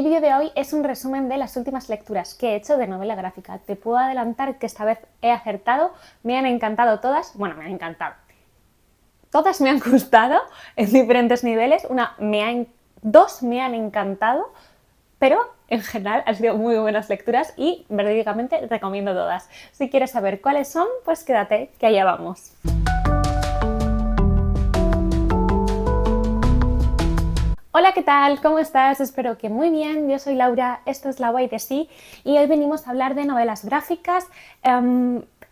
El vídeo de hoy es un resumen de las últimas lecturas que he hecho de novela gráfica. Te puedo adelantar que esta vez he acertado, me han encantado todas, bueno, me han encantado. Todas me han gustado en diferentes niveles, dos me han encantado, pero en general han sido muy buenas lecturas y verídicamente recomiendo todas. Si quieres saber cuáles son, pues quédate, que allá vamos. Hola, ¿qué tal? ¿Cómo estás? Espero que muy bien. Yo soy Laura, esto es La Guay de Sí y hoy venimos a hablar de novelas gráficas.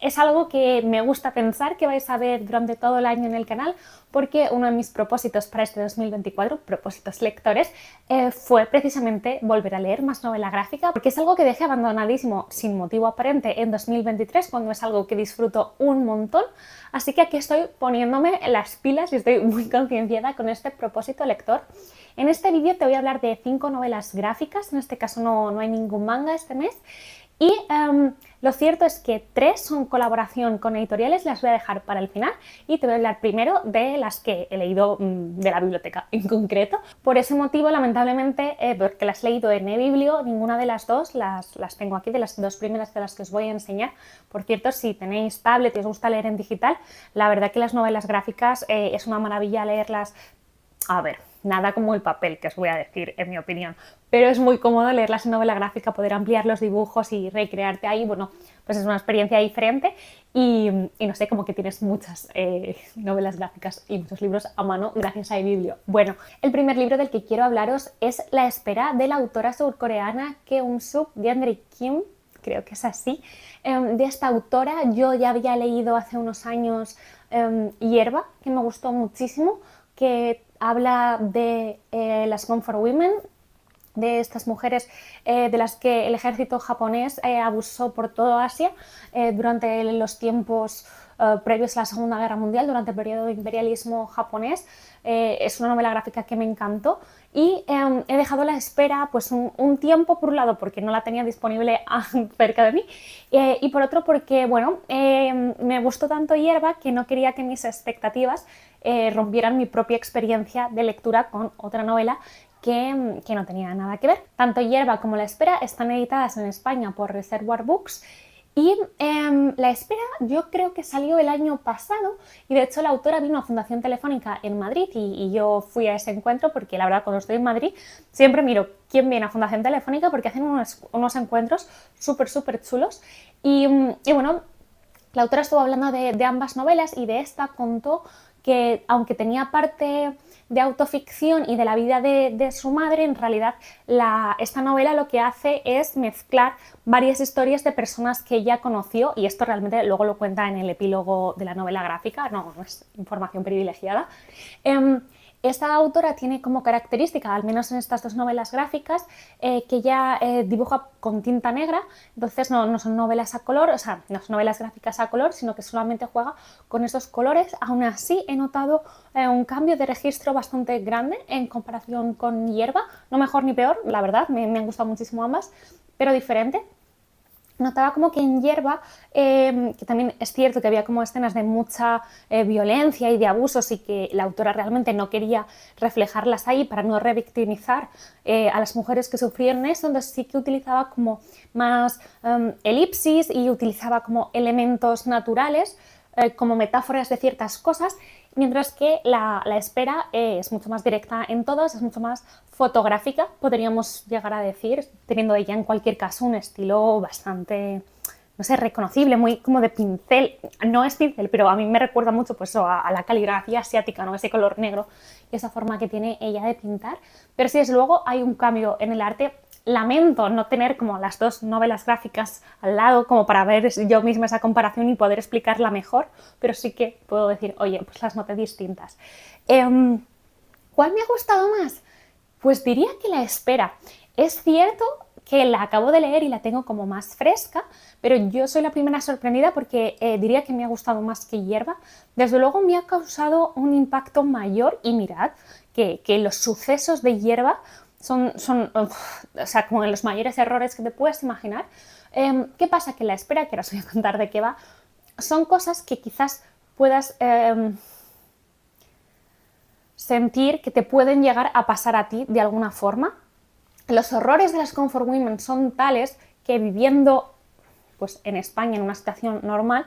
Es algo que me gusta pensar que vais a ver durante todo el año en el canal porque uno de mis propósitos para este 2024, propósitos lectores, fue precisamente volver a leer más novela gráfica porque es algo que dejé abandonadísimo sin motivo aparente en 2023 cuando es algo que disfruto un montón. Así que aquí estoy poniéndome las pilas y estoy muy concienciada con este propósito lector. En este vídeo te voy a hablar de 5 novelas gráficas, en este caso no hay ningún manga este mes. Y lo cierto es que 3 son colaboración con editoriales, las voy a dejar para el final y te voy a hablar primero de las que he leído de la biblioteca en concreto. Por ese motivo, lamentablemente, porque las he leído en eBiblio, ninguna de las dos las tengo aquí, de las 2 primeras de las que os voy a enseñar. Por cierto, si tenéis tablet y os gusta leer en digital, la verdad que las novelas gráficas es una maravilla leerlas. A ver, nada como el papel, que os voy a decir, en mi opinión, pero es muy cómodo leerlas en novela gráfica, poder ampliar los dibujos y recrearte ahí. Bueno, pues es una experiencia diferente y no sé, como que tienes muchas novelas gráficas y muchos libros a mano gracias a eBiblio. Bueno, el primer libro del que quiero hablaros es La espera, de la autora surcoreana Keum-suk Yeonri Kim, creo que es así. De esta autora yo ya había leído hace unos años Hierba, que me gustó muchísimo, que habla de las Comfort Women, de estas mujeres de las que el ejército japonés abusó por toda Asia durante los tiempos previos a la Segunda Guerra Mundial, durante el periodo de imperialismo japonés. Es una novela gráfica que me encantó y he dejado La espera pues un tiempo, por un lado porque no la tenía disponible cerca de mí y por otro porque bueno, me gustó tanto Hierba que no quería que mis expectativas rompieran mi propia experiencia de lectura con otra novela que no tenía nada que ver. Tanto Hierba como La espera están editadas en España por Reservoir Books y La espera yo creo que salió el año pasado y de hecho la autora vino a Fundación Telefónica en Madrid y yo fui a ese encuentro porque la verdad cuando estoy en Madrid siempre miro quién viene a Fundación Telefónica porque hacen unos encuentros súper chulos y bueno, la autora estuvo hablando de ambas novelas y de esta contó que aunque tenía parte de autoficción y de la vida de su madre, en realidad esta novela lo que hace es mezclar varias historias de personas que ella conoció y esto realmente luego lo cuenta en el epílogo de la novela gráfica, no es información privilegiada. Esta autora tiene como característica, al menos en estas 2 novelas gráficas, que ella dibuja con tinta negra, entonces no son novelas a color, o sea, no son novelas gráficas a color, sino que solamente juega con esos colores. Aún así he notado un cambio de registro bastante grande en comparación con Hierba, no mejor ni peor, la verdad, me han gustado muchísimo ambas, pero diferente. Notaba como que en Hierba, que también es cierto que había como escenas de mucha violencia y de abusos y que la autora realmente no quería reflejarlas ahí para no revictimizar a las mujeres que sufrieron eso, entonces sí que utilizaba como más elipsis y utilizaba como elementos naturales como metáforas de ciertas cosas, mientras que la espera es mucho más directa en todas, es mucho más fotográfica, podríamos llegar a decir, teniendo ella en cualquier caso un estilo bastante, no sé, reconocible, muy como de pincel, no es pincel, pero a mí me recuerda mucho pues, a la caligrafía asiática, ¿no? Ese color negro y esa forma que tiene ella de pintar, pero sí, desde luego hay un cambio en el arte. Lamento no tener como las 2 novelas gráficas al lado como para ver yo misma esa comparación y poder explicarla mejor, pero sí que puedo decir, oye, pues las noté distintas. ¿Cuál me ha gustado más? Pues diría que La espera. Es cierto que la acabo de leer y la tengo como más fresca, pero yo soy la primera sorprendida porque diría que me ha gustado más que Hierba. Desde luego me ha causado un impacto mayor y mirad que los sucesos de Hierba son o sea, como los mayores errores que te puedes imaginar. ¿Qué pasa? Que La espera, que ahora os voy a contar de qué va, son cosas que quizás puedas sentir que te pueden llegar a pasar a ti de alguna forma. los horrores de las comfort women son tales que viviendo pues, en España en una situación normal,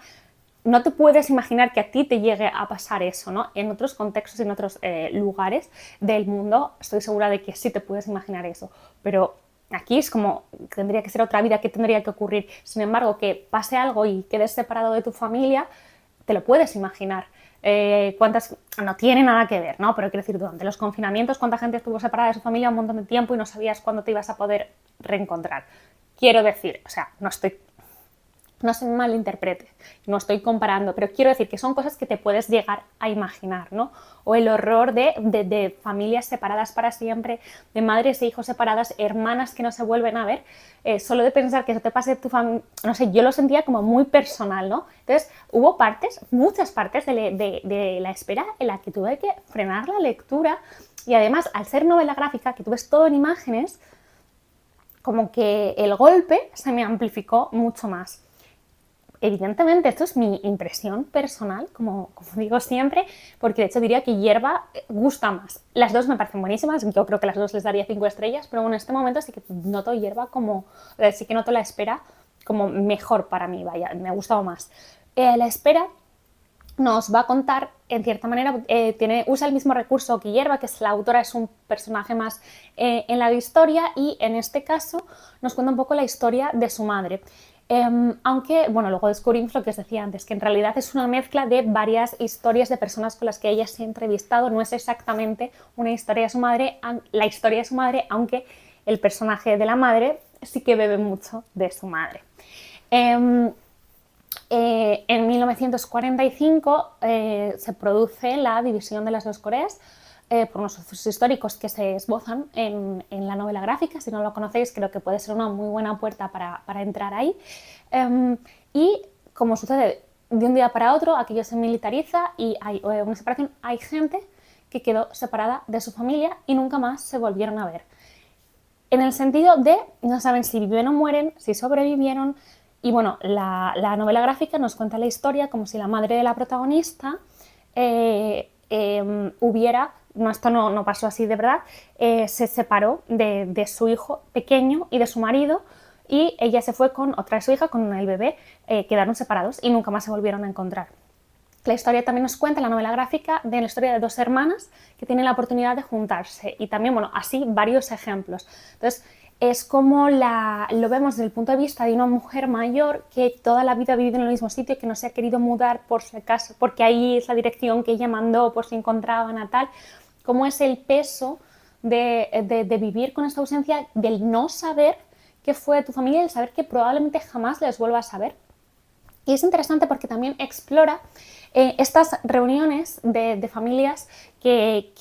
no te puedes imaginar que a ti te llegue a pasar eso, ¿no? En otros contextos y en otros lugares del mundo estoy segura de que sí te puedes imaginar eso, pero aquí es como, tendría que ser otra vida, ¿qué tendría que ocurrir? Sin embargo, que pase algo y quedes separado de tu familia, te lo puedes imaginar. Cuántas, no tiene nada que ver, ¿no? Pero quiero decir, durante los confinamientos, cuánta gente estuvo separada de su familia un montón de tiempo y no sabías cuándo te ibas a poder reencontrar. Quiero decir, o sea, no se me malinterprete, no estoy comparando, pero quiero decir que son cosas que te puedes llegar a imaginar, ¿no? O el horror de familias separadas para siempre, de madres e hijos separadas, hermanas que no se vuelven a ver, solo de pensar que eso te pase tu familia, no sé, yo lo sentía como muy personal, ¿no? Entonces hubo muchas partes de la espera en la que tuve que frenar la lectura y además al ser novela gráfica, que tú ves todo en imágenes, como que el golpe se me amplificó mucho más. Evidentemente, esto es mi impresión personal, como digo siempre, porque de hecho diría que Hierba gusta más. Las dos me parecen buenísimas, yo creo que las dos les daría 5 estrellas, pero bueno, en este momento sí que noto Hierba como, sí que noto La espera como mejor para mí, vaya, me ha gustado más. La espera nos va a contar, en cierta manera, usa el mismo recurso que Hierba, que es la autora, es un personaje más en la historia y en este caso nos cuenta un poco la historia de su madre. Aunque, bueno, luego descubrimos lo que os decía antes, que en realidad es una mezcla de varias historias de personas con las que ella se ha entrevistado, no es exactamente una historia de su madre, la historia de su madre, aunque el personaje de la madre sí que bebe mucho de su madre. En 1945 se produce la división de las dos Coreas por unos sucesos históricos que se esbozan en la novela gráfica. Si no lo conocéis, creo que puede ser una muy buena puerta para entrar ahí. Y como sucede de un día para otro, aquello se militariza y hay una separación. Hay gente que quedó separada de su familia y nunca más se volvieron a ver. En el sentido de no saben si viven o mueren, si sobrevivieron. Y bueno, la novela gráfica nos cuenta la historia como si la madre de la protagonista hubiera, no, esto no pasó así de verdad, se separó de su hijo pequeño y de su marido y ella se fue con otra de su hija, con el bebé, quedaron separados y nunca más se volvieron a encontrar. La historia también nos cuenta, la novela gráfica, de la historia de dos hermanas que tienen la oportunidad de juntarse y también, bueno, así varios ejemplos. Entonces, es como lo vemos desde el punto de vista de una mujer mayor que toda la vida ha vivido en el mismo sitio, que no se ha querido mudar por si acaso, porque ahí es la dirección que ella mandó por si encontraban a tal, cómo es el peso de vivir con esta ausencia, del no saber qué fue de tu familia y el saber que probablemente jamás les vuelvas a ver. Y es interesante porque también explora estas reuniones de familias que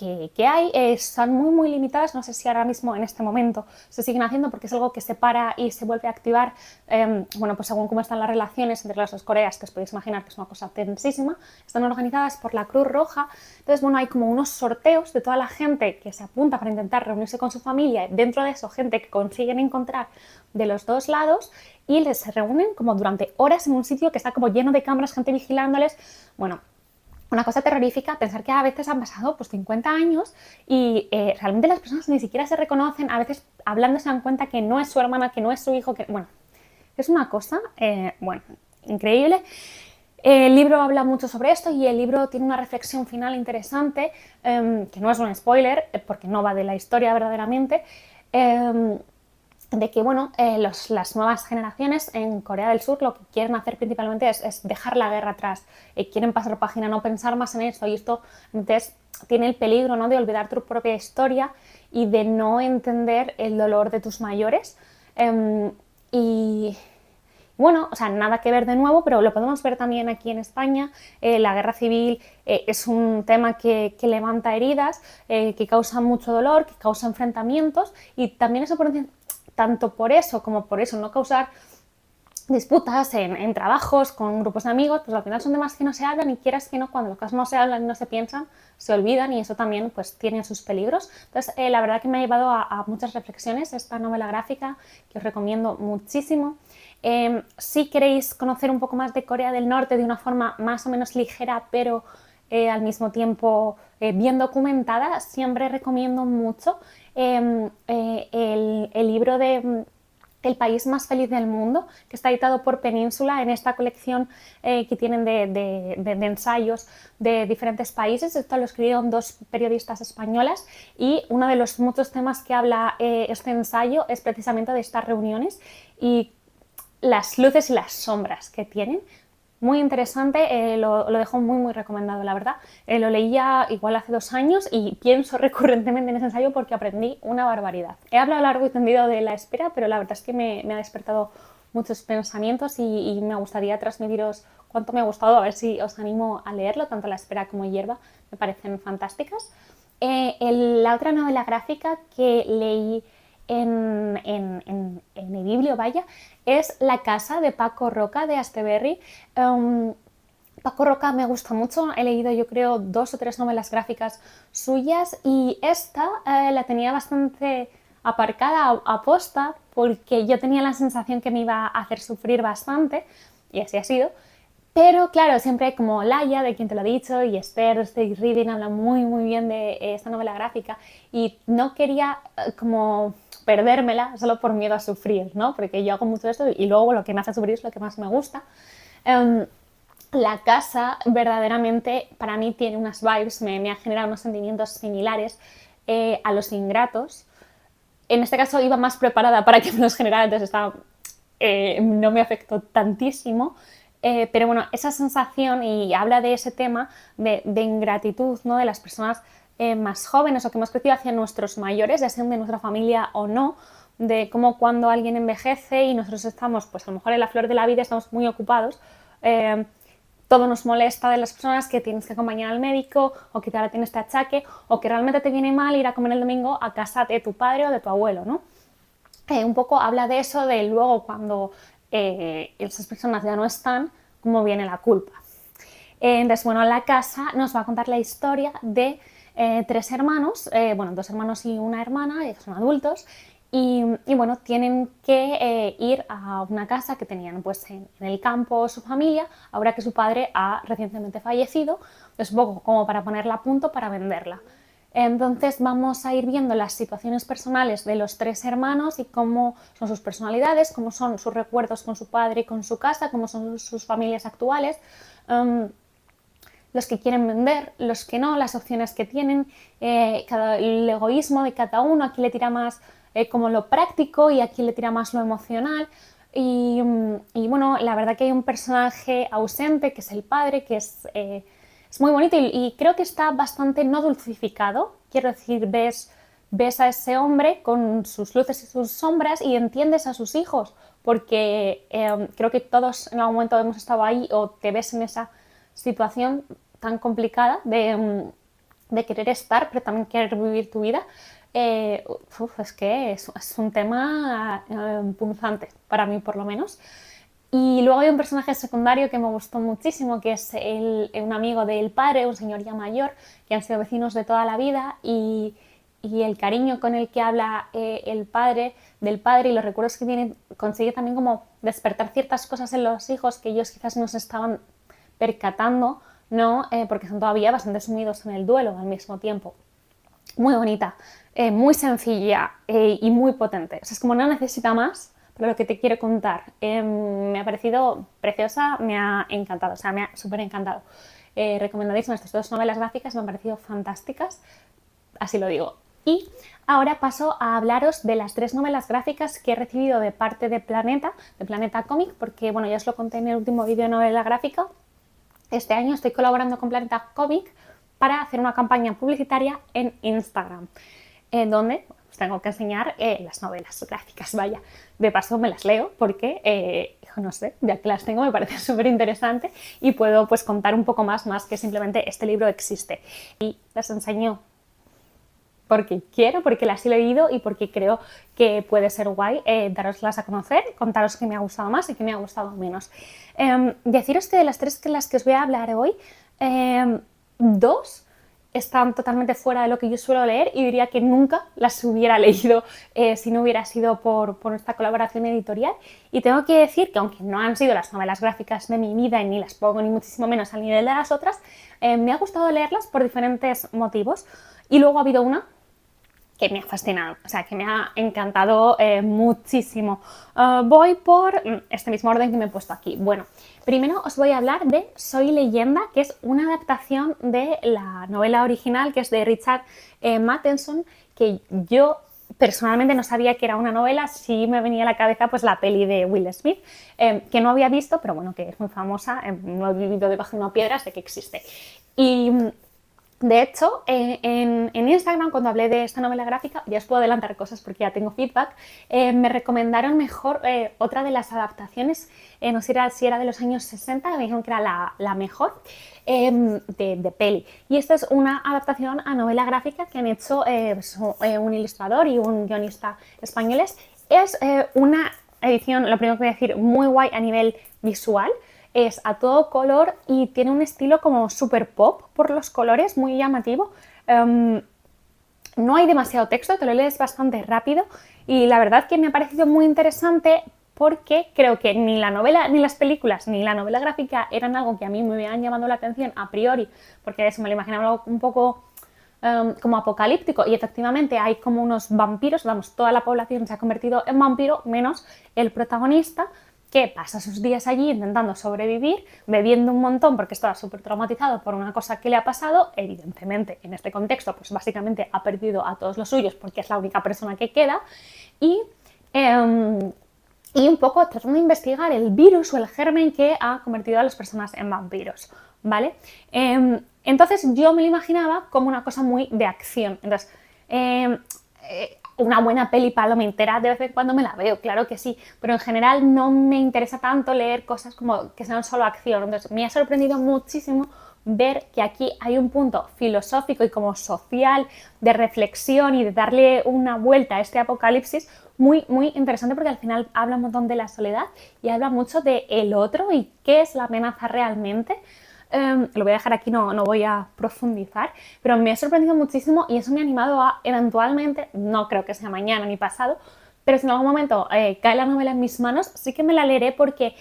hay, están muy limitadas. No sé si ahora mismo en este momento se siguen haciendo porque es algo que se para y se vuelve a activar, bueno, pues según cómo están las relaciones entre las dos Coreas, que os podéis imaginar que es una cosa tensísima. Están organizadas por la Cruz Roja. Entonces, bueno, hay como unos sorteos de toda la gente que se apunta para intentar reunirse con su familia. Dentro de eso, gente que consiguen encontrar de los dos lados y se reúnen como durante horas en un sitio que está como lleno de cámaras, gente vigilándoles. Bueno, una cosa terrorífica, pensar que a veces han pasado pues 50 años y realmente las personas ni siquiera se reconocen, a veces hablando se dan cuenta que no es su hermana, que no es su hijo, que bueno, es una cosa, bueno, increíble. El libro habla mucho sobre esto y el libro tiene una reflexión final interesante, que no es un spoiler, porque no va de la historia verdaderamente, de que bueno, las nuevas generaciones en Corea del Sur lo que quieren hacer principalmente es dejar la guerra atrás, quieren pasar página, no pensar más en eso, y esto entonces tiene el peligro, ¿no?, de olvidar tu propia historia y de no entender el dolor de tus mayores. Y bueno, o sea, nada que ver de nuevo, pero lo podemos ver también aquí en España. La guerra civil es un tema que levanta heridas, que causa mucho dolor, que causa enfrentamientos, y también eso tanto por eso como por eso no causar disputas en trabajos, con grupos de amigos, pues al final son temas que no se hablan y quieras que no, cuando las cosas no se hablan y no se piensan, se olvidan y eso también pues tiene sus peligros. Entonces la verdad que me ha llevado a muchas reflexiones esta novela gráfica que os recomiendo muchísimo. Si queréis conocer un poco más de Corea del Norte de una forma más o menos ligera, pero al mismo tiempo bien documentada, siempre recomiendo mucho el libro de El país más feliz del mundo, que está editado por Península en esta colección que tienen de ensayos de diferentes países. Esto lo escribieron dos periodistas españolas y uno de los muchos temas que habla este ensayo es precisamente de estas reuniones y las luces y las sombras que tienen. Muy interesante, lo dejo muy recomendado, la verdad. Lo leía igual hace 2 años y pienso recurrentemente en ese ensayo porque aprendí una barbaridad. He hablado largo y tendido de la espera, pero la verdad es que me ha despertado muchos pensamientos y me gustaría transmitiros cuánto me ha gustado, a ver si os animo a leerlo, tanto La espera como Hierba me parecen fantásticas. La otra novela gráfica que leí en el biblio, vaya, es La casa de Paco Roca de Asteberri. Paco Roca me gusta mucho, he leído yo creo 2 o 3 novelas gráficas suyas y esta la tenía bastante aparcada a posta porque yo tenía la sensación que me iba a hacer sufrir bastante y así ha sido. Pero claro, siempre como Laia, de quien te lo he dicho, y Esther, Stay Reading, hablan muy bien de esta novela gráfica y no quería como perdérmela solo por miedo a sufrir, ¿no? Porque yo hago mucho esto y luego lo que me hace sufrir es lo que más me gusta. La casa verdaderamente para mí tiene unas vibes, me ha generado unos sentimientos similares a Los ingratos. En este caso iba más preparada para que me los generara, entonces no me afectó tantísimo. Pero bueno, esa sensación, y habla de ese tema de ingratitud, ¿no? De las personas más jóvenes o que hemos crecido hacia nuestros mayores, ya sean de nuestra familia o no, de cómo cuando alguien envejece y nosotros estamos, pues a lo mejor en la flor de la vida, estamos muy ocupados, todo nos molesta de las personas que tienes que acompañar al médico o que ahora tienes este achaque o que realmente te viene mal ir a comer el domingo a casa de tu padre o de tu abuelo, ¿no? Un poco habla de eso, de luego cuando esas personas ya no están, cómo viene la culpa. Entonces, bueno, la casa nos va a contar la historia de 3 hermanos, bueno, 2 hermanos y una hermana, que son adultos, y bueno, tienen que ir a una casa que tenían pues en el campo su familia, ahora que su padre ha recientemente fallecido, es un poco como para ponerla a punto para venderla. Entonces vamos a ir viendo las situaciones personales de los 3 hermanos y cómo son sus personalidades, cómo son sus recuerdos con su padre y con su casa, cómo son sus familias actuales, los que quieren vender, los que no, las opciones que tienen, el egoísmo de cada uno, a quién le tira más como lo práctico y a quién le tira más lo emocional. Y bueno, la verdad que hay un personaje ausente, que es el padre, que es muy bonito y creo que está bastante no dulcificado. Quiero decir, ves a ese hombre con sus luces y sus sombras y entiendes a sus hijos, porque creo que todos en algún momento hemos estado ahí o te ves en esa situación tan complicada de querer estar, pero también querer vivir tu vida. Es que es un tema punzante, para mí por lo menos. Y luego hay un personaje secundario que me gustó muchísimo, que es un amigo del padre, un señor ya mayor, que han sido vecinos de toda la vida y el cariño con el que habla el padre del padre y los recuerdos que tiene consigue también como despertar ciertas cosas en los hijos que ellos quizás no se estaban percatando, ¿no? Porque son todavía bastante sumidos en el duelo al mismo tiempo. Muy bonita, muy sencilla y muy potente. O sea, es como no necesita más para lo que te quiero contar. Me ha parecido preciosa, me ha encantado, o sea, me ha súper encantado. Recomendadísimas estas 2 novelas gráficas, me han parecido fantásticas, así lo digo. Y ahora paso a hablaros de las 3 novelas gráficas que he recibido de parte de Planeta Cómic, porque bueno, ya os lo conté en el último vídeo de novela gráfica. Este año estoy colaborando con Planeta Cómic para hacer una campaña publicitaria en Instagram, donde os tengo que enseñar las novelas gráficas, vaya. De paso me las leo porque, no sé, ya que las tengo me parece súper interesante y puedo pues contar un poco más que simplemente este libro existe. Y las enseño porque quiero, porque las he leído y porque creo que puede ser guay daroslas a conocer, contaros qué me ha gustado más y qué me ha gustado menos. Deciros que de las 3 que las que os voy a hablar hoy, 2 están totalmente fuera de lo que yo suelo leer y diría que nunca las hubiera leído si no hubiera sido por esta colaboración editorial. Y tengo que decir que aunque no han sido las novelas gráficas de mi vida y ni las pongo ni muchísimo menos al nivel de las otras, me ha gustado leerlas por diferentes motivos. Y luego ha habido una que me ha fascinado, o sea, que me ha encantado muchísimo. Voy por este mismo orden que me he puesto aquí. Bueno, primero os voy a hablar de Soy Leyenda, que es una adaptación de la novela original, que es de Richard Matheson, que yo personalmente no sabía que era una novela, sí me venía a la cabeza pues la peli de Will Smith, que no había visto, pero bueno, que es muy famosa, no he vivido debajo de una piedra, sé que existe. Y de hecho, en Instagram, cuando hablé de esta novela gráfica, ya os puedo adelantar cosas porque ya tengo feedback, me recomendaron mejor otra de las adaptaciones, no sé si era de los años 60, me dijeron que era la mejor de peli. Y esta es una adaptación a novela gráfica que han hecho un ilustrador y un guionista españoles. Es una edición, lo primero que voy a decir, muy guay a nivel visual. Es a todo color y tiene un estilo como super pop por los colores, muy llamativo. No hay demasiado texto, te lo lees bastante rápido y la verdad que me ha parecido muy interesante porque creo que ni la novela, ni las películas, ni la novela gráfica eran algo que a mí me habían llamado la atención a priori, porque eso me lo imaginaba algo un poco como apocalíptico, y efectivamente hay como unos vampiros, vamos, toda la población se ha convertido en vampiro, menos el protagonista, que pasa sus días allí intentando sobrevivir, bebiendo un montón porque estaba súper traumatizado por una cosa que le ha pasado. Evidentemente, en este contexto, pues básicamente ha perdido a todos los suyos porque es la única persona que queda. Y un poco tratando de investigar el virus o el germen que ha convertido a las personas en vampiros, ¿vale? Entonces yo me lo imaginaba como una cosa muy de acción. Entonces, una buena peli palomitera de vez en cuando me la veo, claro que sí, pero en general no me interesa tanto leer cosas como que sean solo acción. Entonces me ha sorprendido muchísimo ver que aquí hay un punto filosófico y como social de reflexión y de darle una vuelta a este apocalipsis muy, muy interesante, porque al final habla un montón de la soledad y habla mucho de el otro y qué es la amenaza realmente. Lo voy a dejar aquí, no voy a profundizar, pero me ha sorprendido muchísimo y eso me ha animado a eventualmente, no creo que sea mañana ni pasado, pero si en algún momento cae la novela en mis manos, sí que me la leeré, porque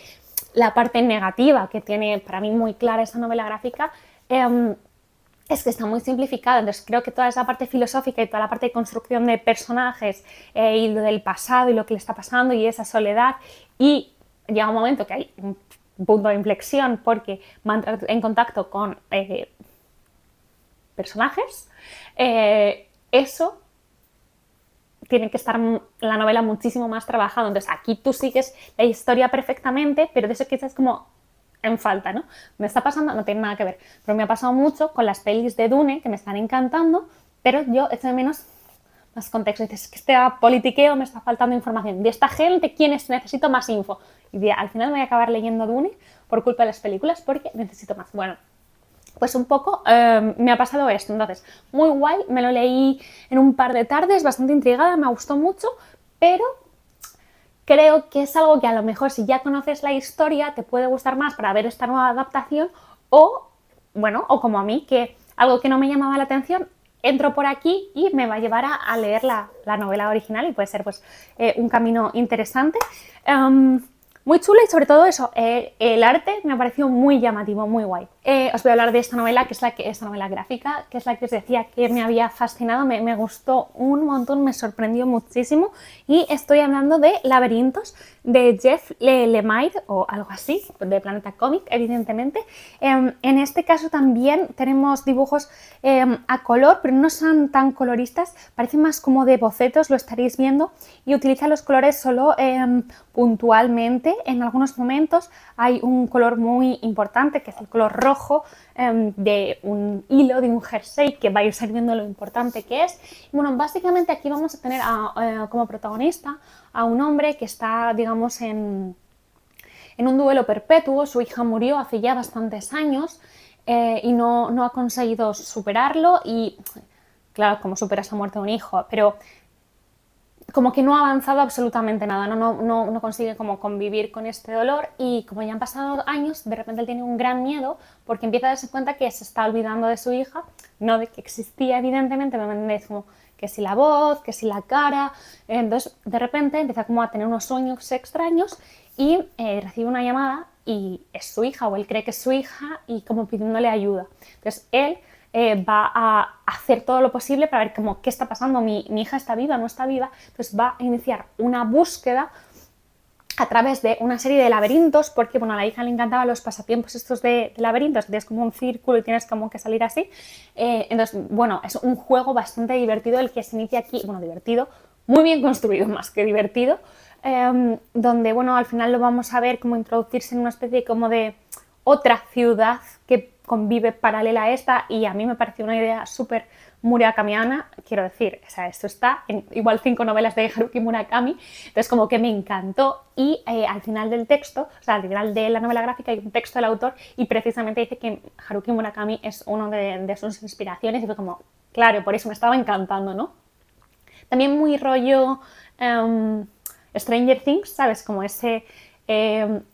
la parte negativa que tiene para mí muy clara esa novela gráfica es que está muy simplificada. Entonces creo que toda esa parte filosófica y toda la parte de construcción de personajes y lo del pasado y lo que le está pasando y esa soledad, y llega un momento que hay un punto de inflexión porque va a entrar en contacto con personajes, eso tiene que estar la novela muchísimo más trabajado. Entonces aquí tú sigues la historia perfectamente, pero de eso quizás como en falta, ¿no? Me está pasando, no tiene nada que ver, pero me ha pasado mucho con las pelis de Dune, que me están encantando, pero yo echo de menos más contexto. Dices, que este politiqueo me está faltando información. De esta gente, ¿quiénes? Necesito más info. Y al final me voy a acabar leyendo Dune por culpa de las películas porque necesito más. Bueno, pues un poco me ha pasado esto. Entonces, muy guay, me lo leí en un par de tardes, bastante intrigada, me gustó mucho, pero creo que es algo que a lo mejor si ya conoces la historia te puede gustar más para ver esta nueva adaptación, o, bueno, o como a mí, que algo que no me llamaba la atención, entro por aquí y me va a llevar a leer la novela original y puede ser pues un camino interesante. Muy chula, y sobre todo eso, el arte me ha parecido muy llamativo, muy guay. Os voy a hablar de esta novela, esta novela gráfica, que es la que os decía que me había fascinado, me gustó un montón, me sorprendió muchísimo, y estoy hablando de Laberintos, de Jeff Lemire, o algo así, de Planeta Cómic, evidentemente. En este caso también tenemos dibujos a color, pero no son tan coloristas, parecen más como de bocetos, lo estaréis viendo, y utiliza los colores solo puntualmente. En algunos momentos hay un color muy importante, que es el color rojo, de un hilo, de un jersey, que va a ir viendo lo importante que es. Y bueno, básicamente aquí vamos a tener como protagonista a un hombre que está, digamos, en un duelo perpetuo. Su hija murió hace ya bastantes años y no ha conseguido superarlo, y claro, ¿cómo superas la muerte de un hijo? Pero como que no ha avanzado absolutamente nada, no consigue como convivir con este dolor, y como ya han pasado años, de repente él tiene un gran miedo porque empieza a darse cuenta que se está olvidando de su hija, no de que existía evidentemente, es como que si la voz, que si la cara. Entonces de repente empieza como a tener unos sueños extraños y recibe una llamada y es su hija, o él cree que es su hija, y como pidiéndole ayuda. Entonces él va a hacer todo lo posible para ver como qué está pasando, mi hija está viva, no está viva, entonces va a iniciar una búsqueda a través de una serie de laberintos, porque bueno, a la hija le encantaban los pasatiempos estos de laberintos, tienes como un círculo y tienes como que salir así. Entonces, bueno, es un juego bastante divertido el que se inicia aquí, bueno, divertido, muy bien construido más que divertido, donde, bueno, al final lo vamos a ver como introducirse en una especie como de otra ciudad que convive paralela a esta, y a mí me pareció una idea súper murakamiana, quiero decir, o sea, esto está en igual 5 novelas de Haruki Murakami, entonces como que me encantó, y al final del texto, o sea, al final de la novela gráfica hay un texto del autor y precisamente dice que Haruki Murakami es uno de sus inspiraciones, y fue como, claro, por eso me estaba encantando, ¿no? También muy rollo Stranger Things, ¿sabes? Como ese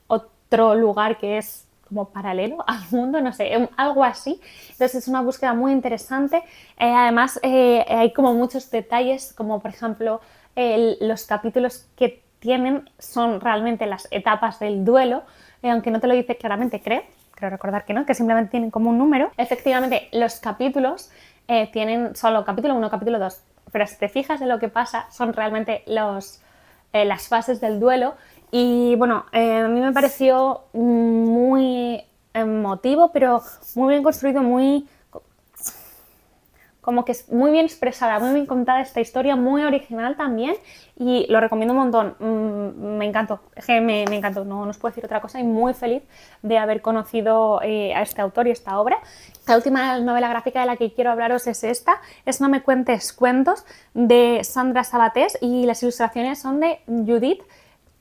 otro lugar que es como paralelo al mundo, no sé, algo así. Entonces es una búsqueda muy interesante. Además hay como muchos detalles, como por ejemplo los capítulos que tienen son realmente las etapas del duelo, aunque no te lo dice claramente, creo recordar que no, que simplemente tienen como un número. Efectivamente, los capítulos tienen solo capítulo 1, capítulo 2, pero si te fijas en lo que pasa, son realmente las fases del duelo. Y bueno, a mí me pareció muy emotivo, pero muy bien construido, muy como que es muy bien expresada, muy bien contada esta historia, muy original también, y lo recomiendo un montón. Me encantó, me encantó, no os puedo decir otra cosa, y muy feliz de haber conocido a este autor y esta obra. La última novela gráfica de la que quiero hablaros es esta, es No me cuentes cuentos, de Sandra Sabatés, y las ilustraciones son de Judith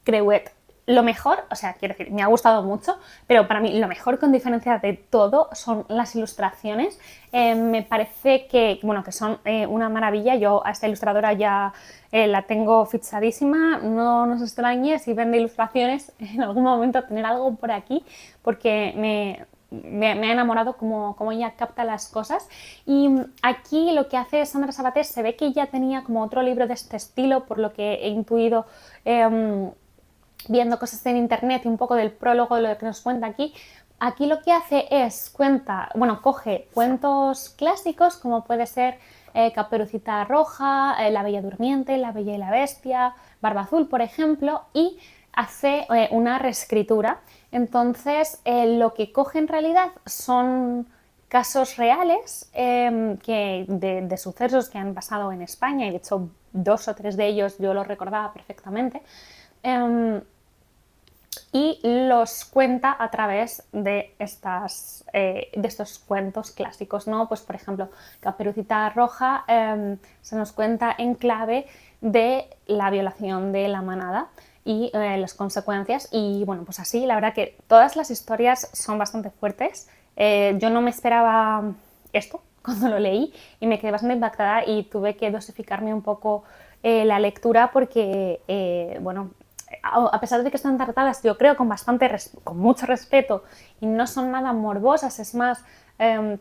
Creuet. Lo mejor, o sea, quiero decir, me ha gustado mucho, pero para mí lo mejor con diferencia de todo son las ilustraciones. Me parece que, bueno, que son una maravilla. Yo a esta ilustradora ya la tengo fichadísima. No nos extrañe si vende ilustraciones en algún momento tener algo por aquí, porque me ha enamorado como ella capta las cosas. Y aquí lo que hace Sandra Sabatés, se ve que ya tenía como otro libro de este estilo, por lo que he intuido viendo cosas en internet y un poco del prólogo de lo que nos cuenta aquí. Aquí lo que hace es coge cuentos clásicos como puede ser Caperucita Roja, La Bella Durmiente, La Bella y la Bestia, Barba Azul, por ejemplo, y hace una reescritura. Entonces, lo que coge en realidad son casos reales de sucesos que han pasado en España, y de hecho 2 o 3 de ellos yo los recordaba perfectamente, y los cuenta a través de estos cuentos clásicos, ¿no? Pues por ejemplo, Caperucita Roja se nos cuenta en clave de la violación de la manada y las consecuencias, y bueno, pues así, la verdad que todas las historias son bastante fuertes. Yo no me esperaba esto cuando lo leí y me quedé bastante impactada, y tuve que dosificarme un poco la lectura porque, bueno, a pesar de que están tratadas, yo creo, con mucho respeto, y no son nada morbosas, es más,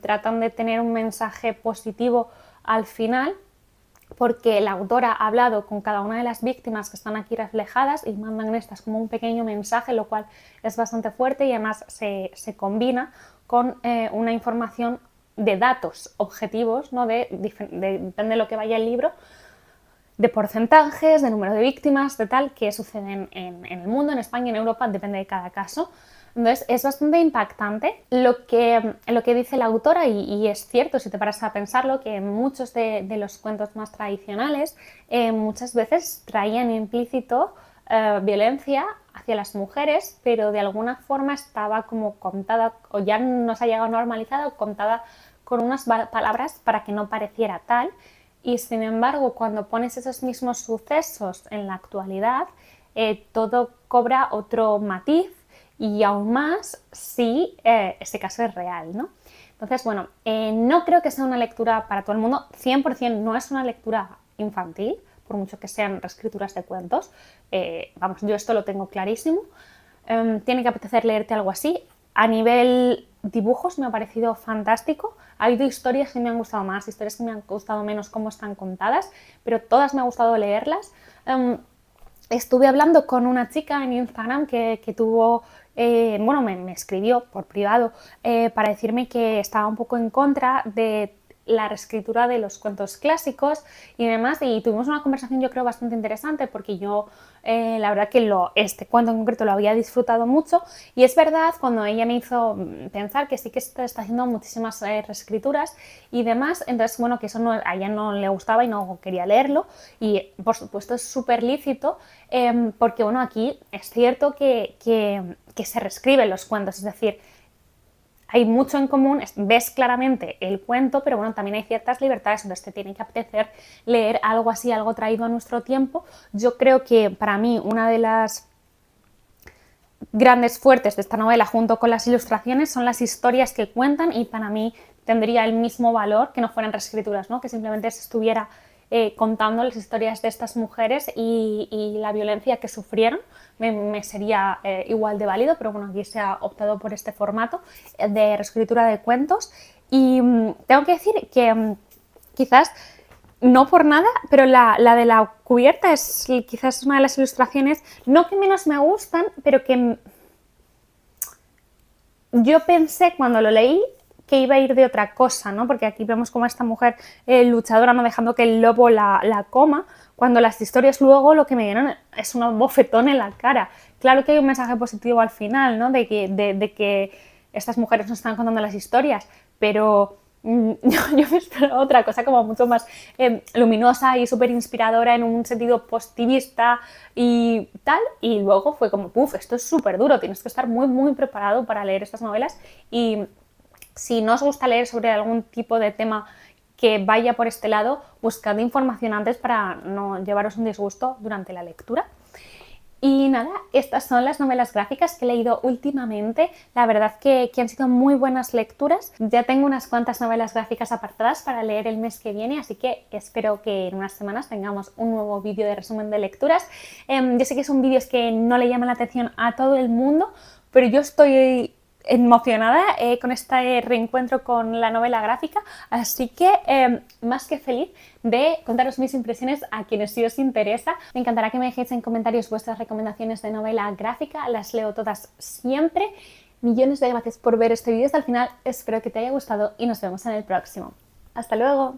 tratan de tener un mensaje positivo al final, porque la autora ha hablado con cada una de las víctimas que están aquí reflejadas y mandan estas como un pequeño mensaje, lo cual es bastante fuerte, y además se combina con una información de datos objetivos, ¿no? Depende de lo que vaya el libro, de porcentajes, de número de víctimas, de tal, que suceden en el mundo, en España, en Europa, depende de cada caso. Entonces es bastante impactante lo que dice la autora, y es cierto si te paras a pensarlo, que muchos de los cuentos más tradicionales muchas veces traían implícito violencia hacia las mujeres, pero de alguna forma estaba como contada, o ya nos ha llegado normalizada, o contada con unas palabras para que no pareciera tal. Y sin embargo, cuando pones esos mismos sucesos en la actualidad, todo cobra otro matiz, y aún más si ese caso es real, ¿no? Entonces, bueno, no creo que sea una lectura para todo el mundo. 100% no es una lectura infantil, por mucho que sean reescrituras de cuentos. Vamos, yo esto lo tengo clarísimo. Tiene que apetecer leerte algo así. A nivel dibujos me ha parecido fantástico. Ha habido historias que me han gustado más, historias que me han gustado menos cómo están contadas, pero todas me ha gustado leerlas. estuve hablando con una chica en Instagram que tuvo, bueno, me escribió por privado para decirme que estaba un poco en contra de la reescritura de los cuentos clásicos y demás, y tuvimos una conversación yo creo bastante interesante porque yo la verdad que este cuento en concreto lo había disfrutado mucho, y es verdad cuando ella me hizo pensar que sí que está haciendo muchísimas reescrituras y demás, entonces bueno, que eso a ella no le gustaba y no quería leerlo, y por supuesto es súper lícito, porque bueno, aquí es cierto que se reescriben los cuentos, es decir, hay mucho en común, ves claramente el cuento, pero bueno, también hay ciertas libertades, entonces te tiene que apetecer leer algo así, algo traído a nuestro tiempo. Yo creo que para mí una de las grandes fuertes de esta novela, junto con las ilustraciones, son las historias que cuentan, y para mí tendría el mismo valor que no fueran reescrituras, ¿no? Que simplemente se estuviera contando las historias de estas mujeres y la violencia que sufrieron, me sería igual de válido, pero bueno, aquí se ha optado por este formato de reescritura de cuentos. Y tengo que decir que quizás no por nada, pero la de la cubierta es quizás una de las ilustraciones, no que menos me gustan, pero que yo pensé cuando lo leí que iba a ir de otra cosa, ¿no? Porque aquí vemos como esta mujer luchadora, no dejando que el lobo la coma, cuando las historias luego lo que me dieron es un bofetón en la cara. Claro que hay un mensaje positivo al final, ¿no? De que estas mujeres nos están contando las historias, pero yo me esperaba otra cosa como mucho más luminosa y súper inspiradora en un sentido positivista y tal, y luego fue como, puf, esto es súper duro, tienes que estar muy, muy preparado para leer estas novelas, y si no os gusta leer sobre algún tipo de tema que vaya por este lado, buscad información antes para no llevaros un disgusto durante la lectura. Y nada, estas son las novelas gráficas que he leído últimamente. La verdad que han sido muy buenas lecturas. Ya tengo unas cuantas novelas gráficas apartadas para leer el mes que viene, así que espero que en unas semanas tengamos un nuevo vídeo de resumen de lecturas. Yo sé que son vídeos que no le llaman la atención a todo el mundo, pero yo estoy emocionada con este reencuentro con la novela gráfica, así que más que feliz de contaros mis impresiones a quienes sí os interesa. Me encantará que me dejéis en comentarios vuestras recomendaciones de novela gráfica, las leo todas siempre. Millones de gracias por ver este vídeo hasta el final, espero que te haya gustado y nos vemos en el próximo. ¡Hasta luego!